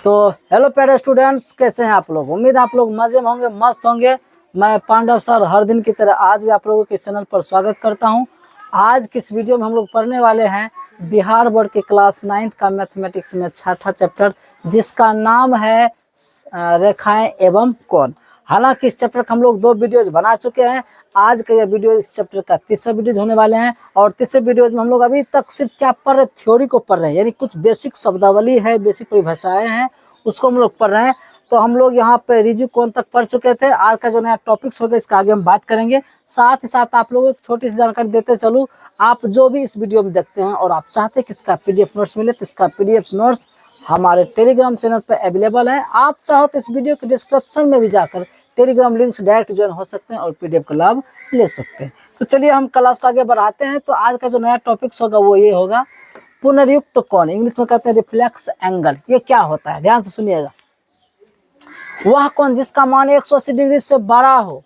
तो हेलो प्यारे स्टूडेंट्स, कैसे हैं आप लोग। उम्मीद है आप लोग मजे में होंगे, मस्त होंगे। मैं पांडव सर हर दिन की तरह आज भी आप लोगों के चैनल पर स्वागत करता हूं। आज किस वीडियो में हम लोग पढ़ने वाले हैं बिहार बोर्ड के क्लास 9th का मैथमेटिक्स में छठा चैप्टर, जिसका नाम है रेखाएं एवं कोण। हालांकि इस चैप्टर का हम लोग 2 वीडियोज बना चुके हैं। आज का यह वीडियो इस चैप्टर का तीसरा वीडियो होने वाले हैं। और तीसरे वीडियोज में हम लोग अभी तक सिर्फ क्या पढ़ रहे, थ्योरी को पढ़ रहे हैं, यानी कुछ बेसिक शब्दावली है, बेसिक परिभाषाएं हैं, उसको हम लोग पढ़ रहे हैं। तो हम लोग यहाँ पे रिजु कोण तक पढ़ चुके थे। आज का जो नया टॉपिक्स होगा इसका आगे हम बात करेंगे। साथ ही साथ आप लोगों को छोटी सी जानकारी देते चलूँ, आप जो भी इस वीडियो में देखते हैं और आप चाहते हैं कि इसका PDF नोट्स मिले, तो इसका PDF नोट्स हमारे टेलीग्राम चैनल पर अवेलेबल है। आप चाहो तो इस वीडियो के डिस्क्रिप्शन में भी जाकर टेलीग्राम लिंक से डायरेक्ट ज्वाइन हो सकते हैं और PDF का लाभ ले सकते हैं। तो चलिए हम क्लास को आगे बढ़ाते हैं। तो आज का जो नया टॉपिक्स होगा वो ये होगा पुनर्युक्त कोण, इंग्लिश में कहते हैं रिफ्लेक्स एंगल। ये क्या होता है, ध्यान से सुनिएगा। वह कोण जिसका मान 180 डिग्री से बड़ा हो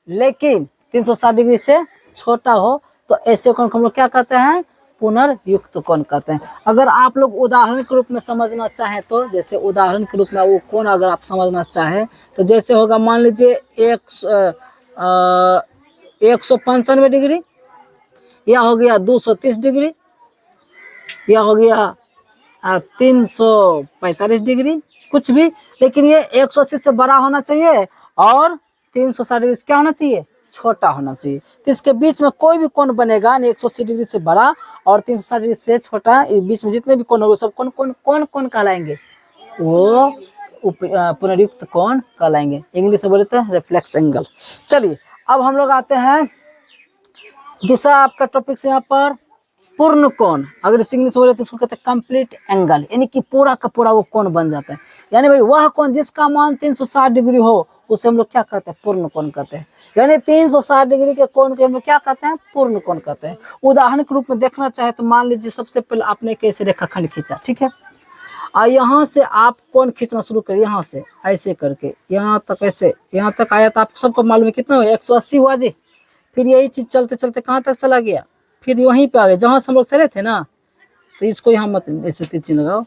लेकिन 360 डिग्री से छोटा हो, तो ऐसे कोण को हम लोग क्या कहते हैं, पुनर्युक्त कोण कहते हैं। अगर आप लोग उदाहरण के रूप में समझना चाहें तो, जैसे उदाहरण के रूप में वो कोण अगर आप समझना चाहें तो जैसे होगा, मान लीजिए 195 डिग्री, या हो गया 230 डिग्री, या हो गया 345 डिग्री, कुछ भी, लेकिन ये 180 से बड़ा होना चाहिए और 360 डिग्री से क्या होना चाहिए, छोटा होना चाहिए। तो इसके बीच में कोई भी कोण बनेगा, 180 डिग्री से बड़ा और 360 डिग्री से छोटा, इस बीच में जितने भी कोण होंगे सब कौन कहलाएंगे, वो पुनर्युक्त कोण कहलाएंगे। इंग्लिश में बोलते हैं रिफ्लेक्स एंगल। चलिए अब हम लोग आते हैं दूसरा आपका टॉपिक से यहाँ पर पूर्ण कोण। अगर इस इंग्लिश में बोले तो इसको कहते हैं कंप्लीट एंगल, यानी कि पूरा का पूरा वो कोण बन जाता है। यानी भाई वह कोण जिसका मान 360 डिग्री हो उसे हम लोग क्या कहते हैं, पूर्ण कोण कहते हैं। यानी 360 डिग्री के कोण को हम लोग क्या कहते हैं, पूर्ण कोण कहते हैं। उदाहरण के रूप में देखना चाहे तो मान लीजिए सबसे पहले आपने कैसे रेखाखंड खींचा, ठीक है, और यहाँ से आप कोण खींचना शुरू करिए, यहाँ से ऐसे करके यहाँ तक, ऐसे यहाँ तक आया तो आप सबको मालूम है कितना हुआ, 180 हुआ जी। फिर यही चीज चलते चलते कहाँ तक चला गया, फिर वहीं पे आ गए जहां से हम लोग चले थे ना। तो इसको यहाँ मत ऐसे तीर चिन्ह लगाओ।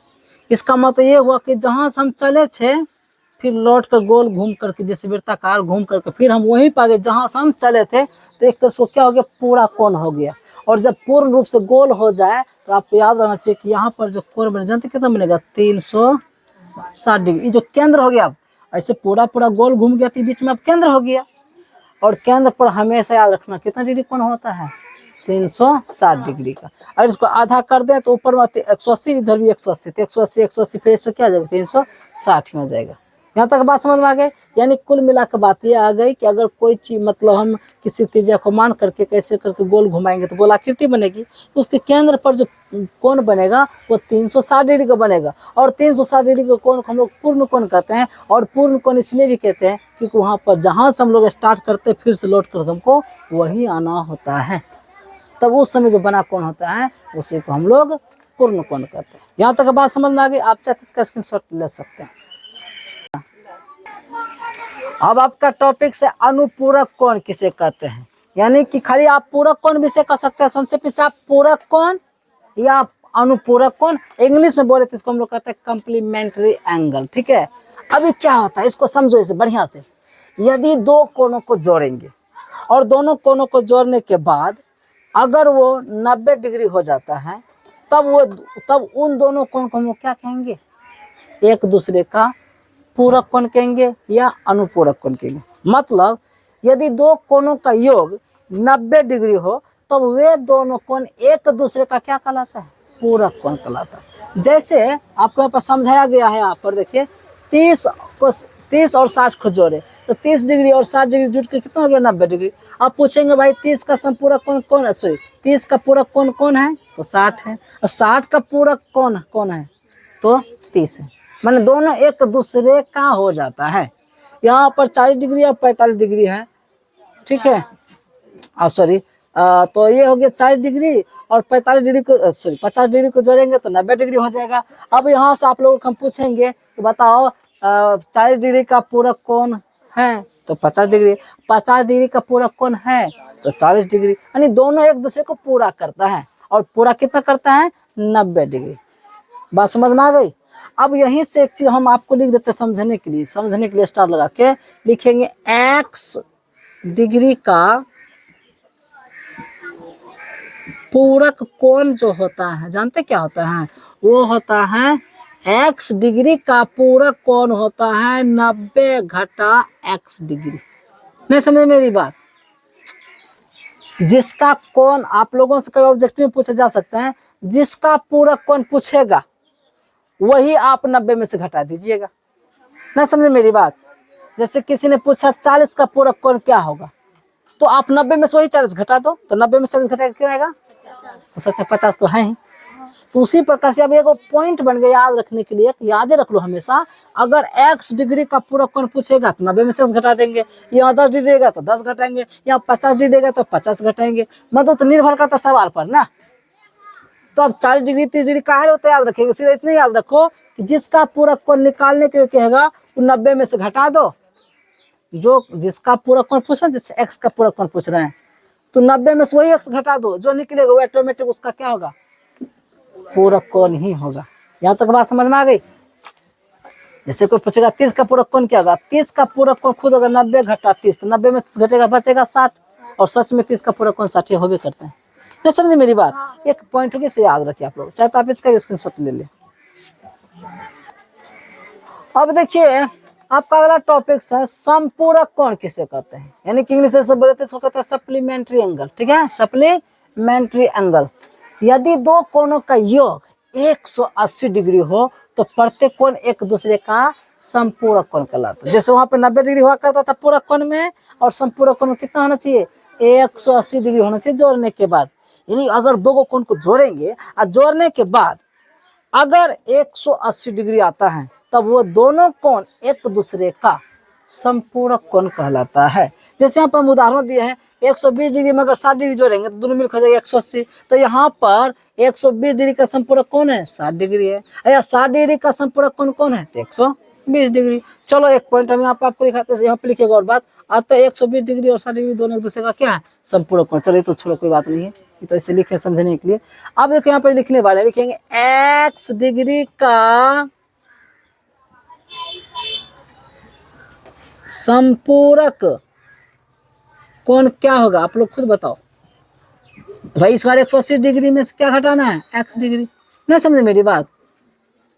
इसका मतलब ये हुआ कि जहां से हम चले थे फिर लौट कर गोल घूम करके, जैसे वृत्ताकार घूम करके फिर हम वहीं पे आ गए जहां से हम चले थे। तो एक तरह से क्या हो गया, पूरा कोण हो गया। और जब पूर्ण रूप से गोल हो जाए तो आपको याद रहना चाहिए कि यहाँ पर जो कोण बने, जानते कितना बनेगा, 360 डिग्री। जो केंद्र हो गया, अब ऐसे पूरा गोल घूम गया तो बीच में अब केंद्र हो गया। और केंद्र पर हमेशा याद रखना कितना डिग्री कोण होता है, 360 डिग्री का। अगर इसको आधा कर दें तो ऊपर में 180, इधर भी 180, तो 180 फिर इसको क्या आ जाएगा, 360 हो जाएगा। यहाँ तक बात समझ में आ गई। यानी कुल मिला के बात ये आ गई कि अगर कोई चीज मतलब हम किसी त्रिज्या को मान करके कैसे करके गोल घुमाएंगे तो गोलाकृति बनेगी, तो उसके केंद्र पर जो कोण बनेगा वो 360 डिग्री का बनेगा। और 360 डिग्री के कोण को हम लोग पूर्ण कोण कहते हैं। और पूर्ण कोण इसलिए भी कहते हैं क्योंकि वहाँ पर जहाँ से हम लोग स्टार्ट करते हैं फिर से लौट कर हमको वही आना होता है, तब उस समय जो बना कोण होता है उसी को हम लोग पूर्ण कोण कहते हैं। यहाँ तक बात समझ में आ गई। आप चाहते इसका स्क्रीनशॉट ले सकते हैं। अब आपका टॉपिक से अनुपूरक कोण किसे कहते हैं, यानी कि खाली आप पूरक कोण भी से कह सकते हैं, संक्षेप से आप पूरक कोण या अनुपूरक कोण। इंग्लिश में बोले तो इसको हम लोग कहते हैं कॉम्प्लीमेंट्री एंगल, ठीक है। अभी क्या होता है इसको समझो इसे बढ़िया से। यदि 2 कोणों को जोड़ेंगे और दोनों कोणों को जोड़ने के बाद अगर वो 90 डिग्री हो जाता है, तब उन दोनों कोण को हम लोग क्या कहेंगे, एक दूसरे का पूरक कोण कहेंगे या अनुपूरक कोण कहेंगे। मतलब यदि 2 कोणों का योग 90 डिग्री हो तो वे दोनों कोण एक दूसरे का क्या कहलाता है, पूरक कोण कहलाता है। जैसे आपको यहाँ पर समझाया गया है, यहाँ पर देखिए 30 और 60 को जोड़े तो 30 डिग्री और 60 डिग्री जुट के कितना हो गया, 90 डिग्री। आप पूछेंगे भाई 30 का संपूरक कोण कौन है, सॉरी 30 का पूरक कोण कौन है, तो 60 है। और 60 का पूरक कौन है, तो 30 है। माने दोनों एक दूसरे का हो जाता है। यहाँ पर 40 डिग्री और 45 डिग्री है, ठीक है, सॉरी तो ये हो गया 40 डिग्री और 45 डिग्री को, सॉरी 50 डिग्री को जोड़ेंगे तो 90 डिग्री हो जाएगा। अब यहाँ से आप लोगों को हम पूछेंगे कि बताओ 40 डिग्री का पूरक कोण है तो 50 डिग्री, 50 डिग्री का पूरक कोण है तो 40 डिग्री, यानी दोनों एक दूसरे को पूरा करता है। और पूरा कितना करता है, 90 डिग्री। बात समझ में आ गई। अब यहीं से एक चीज हम आपको लिख देते हैं समझने के लिए स्टार लगा के लिखेंगे x डिग्री का पूरक कोण जो होता है, जानते क्या होता है? वो होता है x डिग्री का पूरक कोण होता है 90 घटा x डिग्री। नहीं समझे मेरी बात? जिसका कोण आप लोगों से कई ऑब्जेक्टिव में पूछा जा सकता है, जिसका पूरक कोण पूछेगा वही आप 90 में से घटा दीजिएगा। नहीं समझे मेरी बात? जैसे किसी ने पूछा 40 का पूरक कोण क्या होगा, तो आप 90 में से वही 40 घटा दो, तो 90 में से 40 घटा क्या आएगा? तो सच में 50 तो है ही। तो उसी प्रकार से अब एक पॉइंट बन गया याद रखने के लिए, याद रख लो हमेशा, अगर x डिग्री का पूरक कोण पूछेगा तो 90 में से 10 घटा देंगे, यहाँ 10 डिग्री देगा तो 10 घटाएंगे, यहाँ 50 डिग्री देगा तो 50 घटाएंगे, मतलब तो निर्भर करता सवाल पर ना। तो अब 40 डिग्री 30 डिग्री का है तो याद रखेंगे, सीधा इतना याद रखो कि जिसका पूरक कोण निकालने के लिए कहेगा वो 90 में से घटा दो, जो जिसका पूरक कोण पूछ रहे हैं, जैसे x का पूरक कोण पूछ रहे हैं तो 90 में से वही x घटा दो, जो निकलेगा वो ऑटोमेटिक उसका क्या होगा? पूरक कोण ही होगा। यहाँ तक बात समझ में आ गई? जैसे कोई पूछेगा 30 का पूरक कोण क्या होगा, 30 का पूरक कोण खुद अगर 90 घटा 30 तो 90 में घटेगा बचेगा 60, और सच में 30 का पूरक कोण 60 हो भी करते हैं। नहीं समझे मेरी बात? एक पॉइंट होगी, से याद रखिए आप लोग, चाहे तो आप इसका भी स्क्रीनशॉट ले ले। अब देखिए आपका अगला टॉपिक है संपूरक कोण किसे कहते हैं, यानी कि इंग्लिश से बोलते हैं कहते हैं सप्लीमेंट्री एंगल। ठीक है, सप्लीमेंट्री एंगल। यदि दो कोणों का योग 180 डिग्री हो तो प्रत्येक कोण एक दूसरे का संपूरक कोण कहलाता है। जैसे वहां पे 90 डिग्री हुआ करता था पूरक कोण में, और संपूरक कोण में कितना होना चाहिए? 180 डिग्री होना चाहिए जोड़ने के बाद। यानी अगर दो कोण को जोड़ेंगे और जोड़ने के बाद अगर 180 डिग्री आता है तब वो दोनों कोण एक दूसरे का संपूरक कोण कहलाता है। जैसे यहाँ पर हम उदाहरण दिए हैं 120 डिग्री में अगर 60 डिग्री जोड़ेंगे तो दोनों मिलकर हो जाएगा 180, तो यहाँ पर 120 डिग्री का संपूरक कोण है 60 डिग्री है, या 60 डिग्री का संपूरक कोण कौन है? तो 120 डिग्री। चलो एक पॉइंट हम यहाँ पर आपको दिखाते हैं, यहाँ पे लिखेगा और बात आता है 120 डिग्री और 60 डिग्री दोनों एक दूसरे का क्या है? संपूरक कोण। चलो ये तो छोड़ो, कोई बात नहीं है, ये तो ऐसे लिखे समझने के लिए। अब देखो यहाँ पे लिखने वाले लिखेंगे x डिग्री का संपूरक कोण क्या होगा? आप लोग खुद बताओ भाई। इस बार 180 डिग्री में से क्या घटाना है? x degree. नहीं समझे मेरी बात?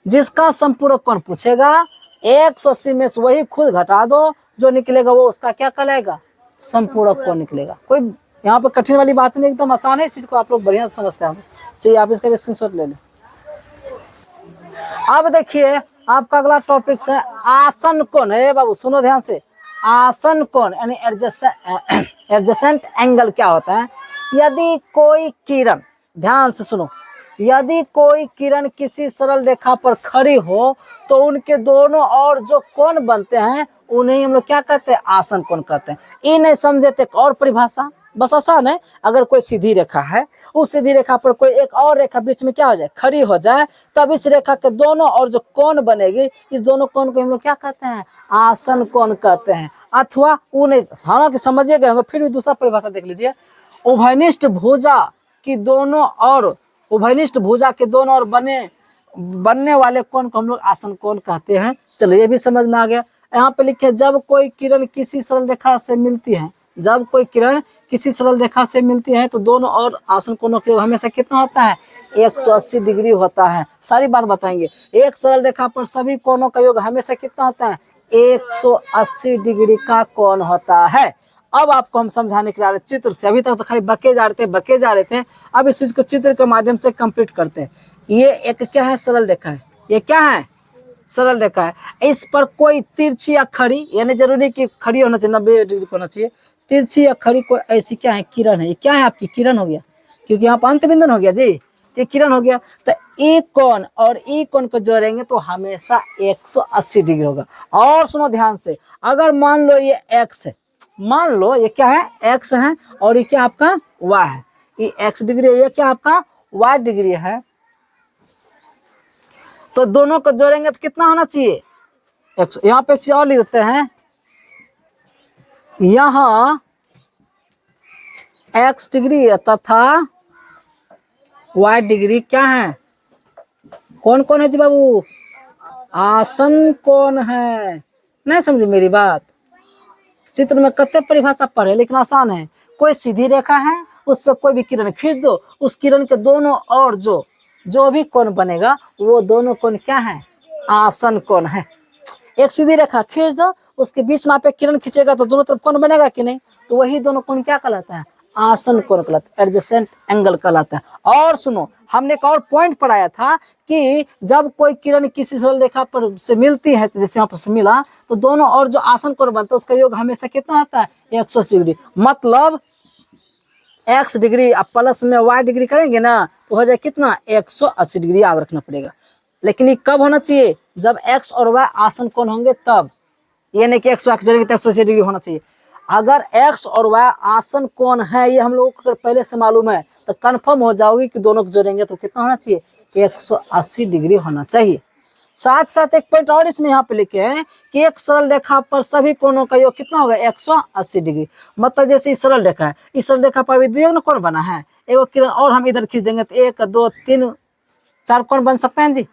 जिसका संपूरक कोण पूछेगा 180 में से वही खुद घटा दो, जो निकलेगा वो उसका क्या कहलाएगा? संपूरक कोण निकलेगा। कोई यहाँ पर कठिन वाली बात नहीं, एकदम आसान है, इस चीज को आप लोग बढ़िया से समझते हैं। चलिए आप इसका भी स्क्रीनशॉट ले लें। अब देखिए आपका अगला टॉपिक है आसन कोण है बाबू, सुनो ध्यान से। आसन कोण यानी एडजेसेंट एंगल क्या होता है? यदि कोई किरण, ध्यान से सुनो, यदि कोई किरण किसी सरल रेखा पर खड़ी हो तो उनके दोनों और जो कोण बनते हैं उन्हें हम लोग क्या कहते हैं? आसन कोण कहते हैं। ये नहीं समझे तो एक और परिभाषा, बस आसान है। अगर कोई सीधी रेखा है, उस सीधी रेखा पर कोई एक और रेखा बीच में क्या हो जाए? खड़ी हो जाए, तब इस रेखा के दोनों और जो कोण बनेगी, इस दोनों कोण को हम लोग क्या कहते हैं? आसन कोण कहते हैं। अथवा वो नहीं, हालांकि समझिए गए होंगे, फिर भी दूसरा परिभाषा देख लीजिए। उभयनिष्ठ भुजा की दोनों और उभयनिष्ठ भुजा के दोनों और बनने वाले कोण को हम लोग आसन कोण कहते हैं। चलो ये भी समझ में आ गया। यहाँ पे लिखे जब कोई किरण किसी सरल रेखा से मिलती है, जब कोई किरण किसी सरल रेखा से मिलती है तो दोनों और आसन कोणों के हमेशा कितना होता है? 180 डिग्री होता है। सारी बात बताएंगे। एक सरल रेखा पर सभी कोणों का योग हमेशा कितना होता है? 180 डिग्री का कोण होता है। अब आपको हम समझाने के लिए चित्र से, अभी तक तो खाली बके जा रहे थे, अब इस चीज को चित्र के माध्यम से कंप्लीट करते हैं। ये एक क्या है? सरल रेखा है। ये क्या है? सरल रेखा है। इस पर कोई तिरछी या खड़ी, यानी जरूरी कि खड़ी होना चाहिए, 90 डिग्री होना चाहिए, तिरछी या खड़ी कोई ऐसी क्या है? किरण है। ये क्या है? आपकी किरण हो गया, क्योंकि यहाँ पर अंत बिंदु हो गया जी, ये किरण हो गया। तो ई कोण और ई कोण को जोड़ेंगे तो हमेशा 180 डिग्री होगा। और सुनो ध्यान से, अगर मान लो ये x है, मान लो ये क्या है? x है, और ये क्या आपका y है। ये x डिग्री है, ये क्या आपका y डिग्री है। तो दोनों को जोड़ेंगे तो कितना होना चाहिए? यहाँ पे एक चीज और लिख देते हैं, यहाँ x डिग्री तथा y डिग्री क्या है? कौन कौन है जी बाबू? आसन कोण है। नहीं समझे मेरी बात? चित्र में कते परिभाषा पढ़े लेकिन आसान है। कोई सीधी रेखा है, उस पर कोई भी किरण खींच दो, उस किरण के दोनों और जो भी कोण बनेगा वो दोनों कोण क्या है? आसन कोण है। एक सीधी रेखा खींच दो, उसके बीच में आप एक किरण खींचेगा तो दोनों तरफ कोण बनेगा कि नहीं? तो वही दोनों कोण क्या कहलाता है? आसन कोण कहलाता है, एडजेसेंट एंगल कहलाता है। और सुनो, हमने एक और पॉइंट पढ़ाया था कि जब कोई किरण किसी सरल रेखा पर से मिलती है, तो जैसे यहाँ पर से मिला, तो दोनों और जो आसन कोण बनता है उसका योग हमेशा कितना होता है? 180 डिग्री। मतलब x डिग्री अब प्लस में y डिग्री करेंगे ना तो हो जाए कितना? 180 डिग्री। याद रखना पड़ेगा। लेकिन ये कब होना चाहिए? जब x और y आसन कोण होंगे तब। ये नहीं कि x y जोड़ेंगे तो 180 डिग्री होना चाहिए। अगर x और y आसन कोण है, ये हम लोगों को पहले से मालूम है, तो कंफर्म हो जाओगी कि दोनों को जोड़ेंगे तो कितना होना चाहिए? 180 डिग्री होना चाहिए। साथ साथ एक पॉइंट और इसमें यहाँ पे लिखे हैं कि एक सरल रेखा पर सभी कोणों का योग कितना होगा? 180 डिग्री। मतलब जैसे इस सरल रेखा है, इस सरल रेखा पर भी द्वियुग्म कोण बना है, एगो किरण और हम इधर खींच देंगे तो 1 2 3 4 कोण बन सकते हैं जी।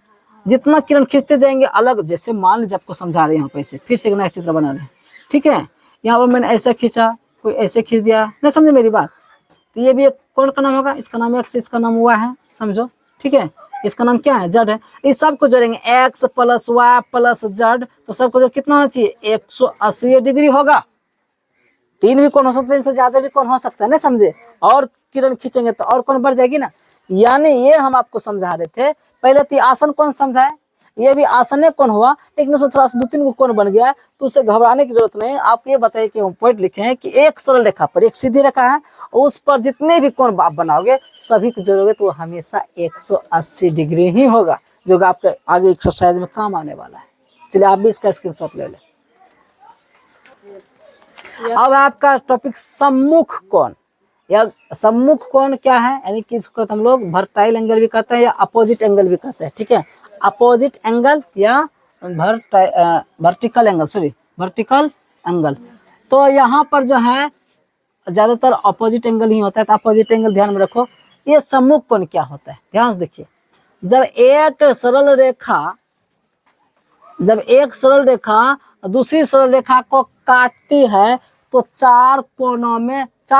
जितना किरण खींचते जाएंगे अलग, जैसे मान लीजिए आपको समझा रहे हैं यहाँ पे, ऐसे फिर से एक नया चित्र बना रहे हैं, ठीक है? यहाँ पर मैंने ऐसा खींचा, कोई ऐसे खींच दिया, नहीं समझे मेरी बात? तो ये भी एक कोण का नाम होगा, इसका नाम x, इसका नाम y है, समझो, ठीक है? इसका नाम क्या है? z है। इस सबको जोड़ेंगे x plus y plus z, तो सबको जो कितना होना चाहिए? 180 डिग्री होगा। 3 भी कोण हो सकते हैं, इनसे ज्यादा भी कोण हो सकता है, नहीं समझे? और किरण खींचेंगे तो और कोण बढ़ जाएगी ना। यानी ये हम आपको समझा रहे थे, पहले तो आसन कोण समझाए, ये भी आसने कोण हुआ, लेकिन उसमें थोड़ा सा 2-3 कोण बन गया है, तो उससे घबराने की जरूरत नहीं। आपको ये बताइए कि हम पॉइंट लिखे हैं कि एक सरल रेखा पर एक सीधी रेखा है, उस पर जितने भी कोण आप बनाओगे सभी को जोड़ोगे तो हमेशा 180 डिग्री ही होगा, जो आपके आगे एक्सरसाइज में काम आने वाला है। चलिए आप भी इसका स्क्रीनशॉट ले लें। अब आपका टॉपिक सम्मुख कोण। या सम्मुख कोण क्या है? यानी कि इसको हम लोग वर्टाइल एंगल भी कहते हैं या अपोजिट एंगल भी कहते हैं, ठीक है? अपोजिट एंगल या vertical angle, sorry vertical angle. तो यहाँ पर जो है ज्यादातर अपोजिट एंगल ही होता है, तो अपोजिट एंगल ध्यान में रखो। ये सम्मुख कोण क्या होता है? ध्यान से देखिए, जब एक सरल रेखा दूसरी सरल रेखा को काटती है तो चार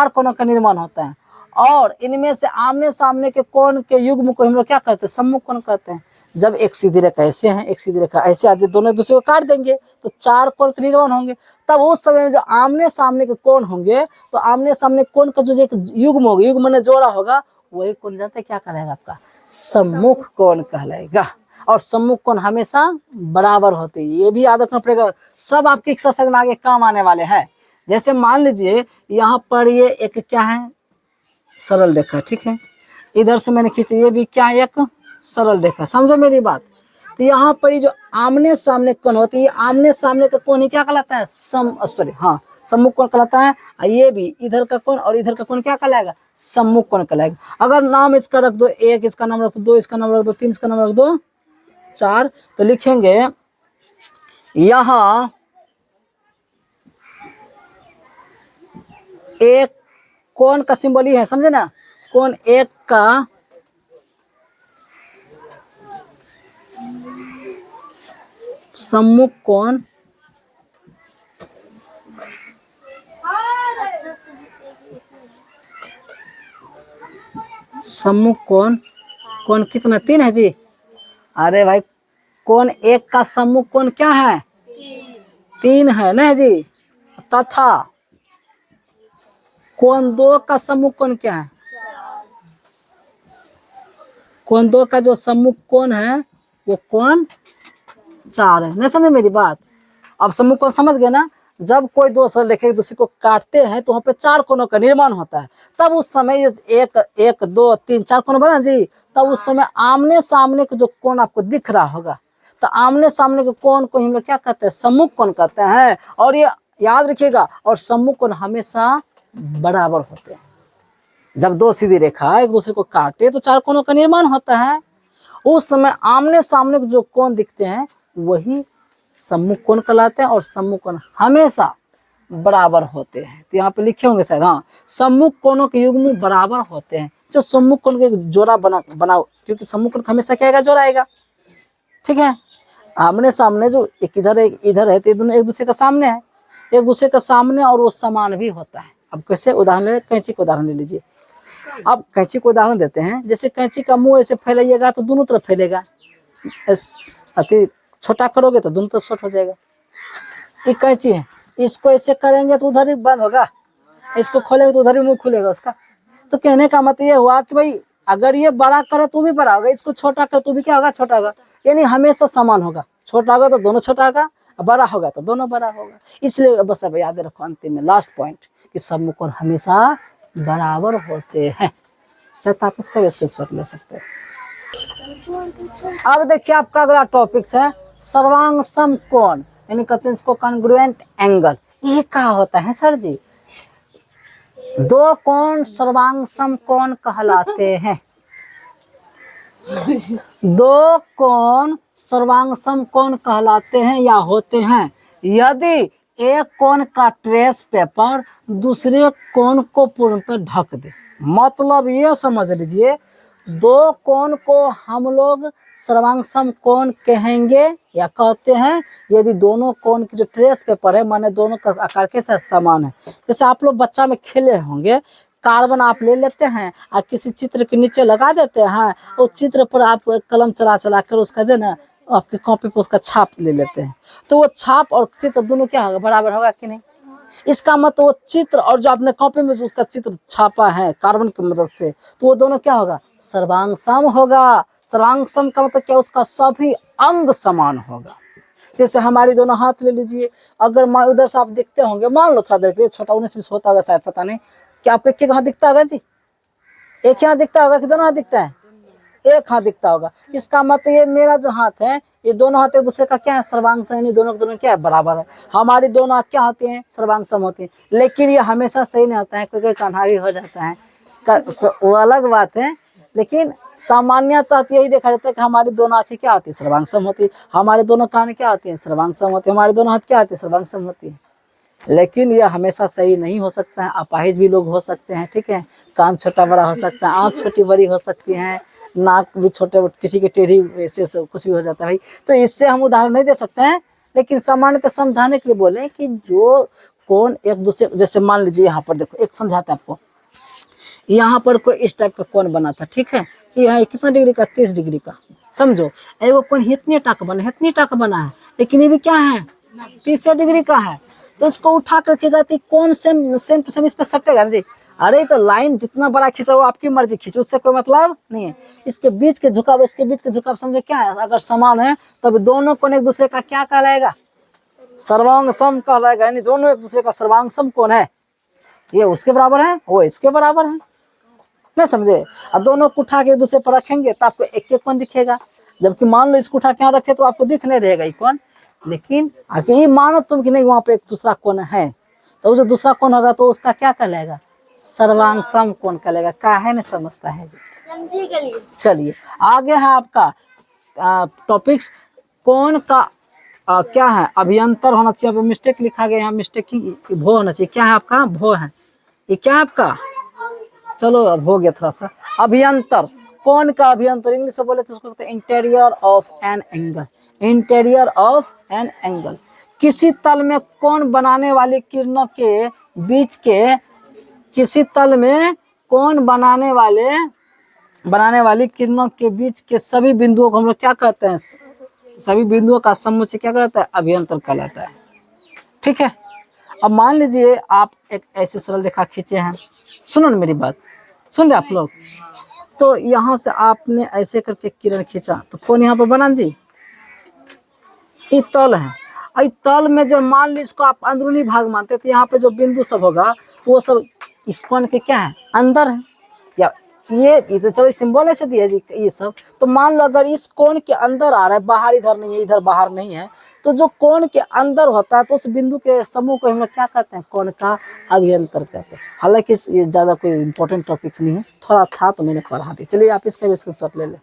कोणों का निर्माण होता है, और इनमें से आमने सामने के कोण के युग्म को हम लोग क्या कहते हैं? सम्मुख कोण कहते हैं। जब एक सीधी रेखा ऐसे है, एक सीधी रेखा ऐसे, आज दोनों दूसरे को काट देंगे तो 4 कोण के निर्माण होंगे। तब उस समय में जो आमने सामने के कोण होंगे, तो आमने सामने कोण का जो एक युग्म होगा, युग्म ने जोड़ा होगा, वही कोण जानते हैं क्या कहलाएगा? आपका सम्मुख कोण कहलाएगा। और सम्मुख कोण हमेशा बराबर होते हैं, ये भी याद रखना पड़ेगा। सब आपकी एक्सरसाइज में आगे काम आने वाले हैं। जैसे मान लीजिए यहाँ पर ये एक क्या है? सरल रेखा, ठीक है? इधर से मैंने खींची, ये भी क्या है? एक सरल रेखा, समझो मेरी बात। तो यहाँ पर जो आमने सामने कोण होती है, आमने सामने का कोण ही क्या कहलाता है? सम्मुख कोण कहलाता है। ये भी इधर का कोण और इधर का कोण क्या कहलाएगा? सम्मुख कोण कहलाएगा। अगर नाम इसका रख दो 1, इसका नाम रख दो 2, इसका नाम रख दो 3, इसका नाम रख दो 4, तो लिखेंगे यहाँ एक कोण का सिंबल ही है, समझे ना? कोण एक का सम्मुख कोण, सम्मुख कोण, कोण कितना? 3 है जी। अरे भाई, कोण एक का सम्मुख कोण क्या है? 3 है ना जी। तथा कोण 2 का सम्मुख कोण क्या है? कोण 2 का जो सम्मुख कोण है वो कोण 4 है। नहीं समझे मेरी बात? अब सम्मुख कोण समझ गए ना? जब कोई दो सरल रेखा एक दूसरे को काटते हैं तो वहां पे 4 कोणों का निर्माण होता है। तब उस समय 1 2 3 4 कोण बना जी। तब उस समय आमने सामने का जो कोण आपको दिख रहा होगा, तो आमने सामने के कोण को हम लोग क्या कहते हैं? सम्मुख कोण कहते हैं। और ये याद रखिएगा, और सम्मुख कोण हमेशा बराबर होते हैं। जब दो सीधी रेखा एक दूसरे को काटे तो 4 कोणों का निर्माण होता है। उस समय आमने सामने के जो कोण दिखते हैं वही सम्मुख कोण कहलाते हैं, और सम्मुख कोण हमेशा बराबर होते हैं। तो यहाँ पे लिखे होंगे शायद, हाँ, सम्मुख कोणों के युग्म बराबर होते हैं। जो सम्मुख कोण के जोड़ा बनाओ, क्योंकि सम्मुख कोण हमेशा क्या आएगा? जोड़ा आएगा, ठीक है? आमने सामने जो एक इधर है, तो ये दोनों एक दूसरे का सामने है, एक दूसरे का सामने और वो समान भी होता है। अब कैसे उदाहरण ले, कैंची को उदाहरण ले लीजिए। अब कैंची को उदाहरण देते हैं, जैसे कैंची का मुंह ऐसे फैलाइएगा तो दोनों तरफ फैलेगा, अति छोटा करोगे तो दोनों तरफ शॉर्ट हो जाएगा। ये कैंची है, इसको ऐसे करेंगे तो उधर ही बंद होगा, इसको खोलेंगे तो उधर ही मुंह खुलेगा उसका। तो कहने का मतलब ये हुआ कि भाई अगर ये बड़ा करे तो भी बड़ा होगा, इसको छोटा करे तो भी क्या होगा, छोटा होगा। यानी हमेशा समान होगा, छोटा होगा तो दोनों छोटा होगा, बड़ा होगा तो दोनों बड़ा होगा। इसलिए बस अब याद रखो अंतिम में लास्ट पॉइंट कि समकोण हमेशा बराबर होते हैं। चाहे आप इसका भी स्क्रीनशॉट ले सकते हैं। अब देखिए आपका अगला टॉपिक है सर्वांग समकोण, यानी कहते हैं इसको कॉन्ग्रुएंट एंगल। ये क्या होता है सर जी? दो कोण सर्वांग समकोण कहलाते हैं। दो कोण सर्वांग समकोण कहलाते हैं या होते हैं यदि एक कोण का ट्रेस पेपर दूसरे कोण को पूर्णतः ढक दे। मतलब ये समझ लीजिए, दो कोण को हम लोग सर्वांग समकोण कहेंगे या कहते हैं यदि दोनों कोण की जो ट्रेस पेपर है, माने दोनों का आकार के साथ समान है। जैसे आप लोग बच्चा में खेले होंगे, कार्बन आप ले लेते हैं और किसी चित्र के नीचे लगा देते हैं, उस चित्र पर आप कलम चला चला कर उसका जो ना आपके कॉपी पर उसका छाप ले लेते हैं, तो वो छाप और चित्र दोनों क्या होगा, बराबर होगा कि नहीं? इसका मतलब वो चित्र और जो आपने कॉपी में जो उसका चित्र छापा है कार्बन की मदद से, तो वो दोनों क्या होगा, सर्वांग सम होगा। सर्वांग सम का मतलब क्या, उसका सभी अंग समान होगा। जैसे हमारी दोनों हाथ ले लीजिए, अगर उधर से आप देखते होंगे, मान लो थोड़ा देर के लिए छोटा 19-20 होता होगा शायद, पता नहीं, क्या आपको एक हाथ दिखता होगा जी? एक हाथ दिखता होगा कि दोनों हाथ दिखता है? एक हाथ दिखता होगा। इसका मतलब ये मेरा जो हाथ है, ये दोनों हाथ एक दूसरे का क्या है, सर्वांग सम, दोनों क्या है, बराबर है। हमारी दोनों हाथ क्या होते हैं, सर्वांग सम होते हैं। लेकिन ये हमेशा सही नहीं होता है, कोई कान्हा भी हो जाता है, वो अलग बात है। लेकिन सामान्यतः यही देखा जाता है कि हमारी दोनों आंखें क्या होती है, सर्वांग सम होती है। हमारे दोनों कान क्या होती है, सर्वांग सम होती है। हमारे दोनों हाथ क्या होती है, सर्वांग सम होती है। लेकिन यह हमेशा सही नहीं हो सकता है। अपाहिज भी लोग हो सकते हैं, ठीक है, कान छोटा बड़ा हो सकता है, आँख छोटी बड़ी हो सकती है, नाक भी छोटे, किसी की टेढ़ी, ऐसे कुछ भी हो जाता है भाई। तो इससे हम उदाहरण नहीं दे सकते हैं, लेकिन सामान्यतः समझाने के लिए बोले कि जो कोण एक दूसरे, जैसे मान लीजिए यहाँ पर देखो, एक समझाता है आपको। यहाँ पर कोई इस टाइप का कोण बना था, ठीक है, यहाँ कितना डिग्री का, 30 डिग्री का, समझो। वो कोण इतने टाक बना, इतनी टाक बना है, लेकिन ये भी क्या है, 30 डिग्री का है। तो इसको उठा कर रखिएगा तो कौन सेम टू सेम इस पर सटेगा जी। अरे तो लाइन जितना बड़ा खींचा वो आपकी मर्जी, खींचो, उससे कोई मतलब नहीं है। इसके बीच के झुकाव, इसके बीच के झुकाव समझो क्या है, अगर समान है तब दोनों कोण एक दूसरे का क्या कहलाएगा, सर्वांग सम कहलाएगा। यानी दोनों एक दूसरे का सर्वांग सम कोण है, ये उसके बराबर है, वो इसके बराबर है, नहीं समझे? अब दोनों को उठा के एक दूसरे पर रखेंगे तो आपको एक एक कोण दिखेगा। जबकि मान लो इसको उठा के यहाँ रखे तो आपको दिख नहीं रहेगा ये कोण। लेकिन आगे ये मानो तुम कि नहीं वहां पे एक दूसरा कोण है, तो जो दूसरा कोण होगा तो उसका क्या कहलाएगा, सर्वांग सम कोण कहलाएगा। क्या है ना, समझता है जी? चलिए आगे है आपका टॉपिक्स, कोण का क्या है, अभियंतर होना चाहिए। अब मिस्टेक लिखा गया यहाँ, मिस्टेकिंग भो होना चाहिए। क्या है आपका, भो है। ये क्या है आपका, चलो अब हो गया थोड़ा सा। अभियंतर, कोण का अभियंतर, इंग्लिश से बोले तो इसको कहते हैं interior of an angle. Interior of an angle, किसी तल में कोण बनाने वाली किरणों के बीच के, किसी तल में कोण बनाने वाली किरणों के बीच के सभी बिंदुओं को हम लोग क्या कहते हैं, सभी बिंदुओं का समुच्चय क्या कहलाता है, अभियंतर कहलाता है। ठीक है, अब मान लीजिए आप एक ऐसे सरल रेखा खींचे हैं, सुनो ना मेरी बात, सुन रहे आप लोग। तो यहाँ से आपने ऐसे करके किरण खींचा तो कोण यहाँ पर बना जी, ये तल है। इस तल में जो मान ली इसको आप अंदरूनी भाग मानते तो यहाँ पे जो बिंदु सब होगा तो वो सब इस कोण के क्या है, अंदर है। या ये तो चलो सिंबल ऐसे दिया जी ये सब। तो मान लो अगर इस कोण के अंदर आ रहा है, बाहर इधर नहीं है, इधर बाहर नहीं है, तो जो कोण के अंदर होता है तो उस बिंदु के समूह को हम लोग क्या कहते हैं, कोण का अभियंतर कहते हैं। हालांकि ये ज्यादा कोई इंपॉर्टेंट टॉपिक्स नहीं है, थोड़ा था तो मैंने पढ़ा दी। चलिए आप इसका भी स्क्रीनशॉट ले लें।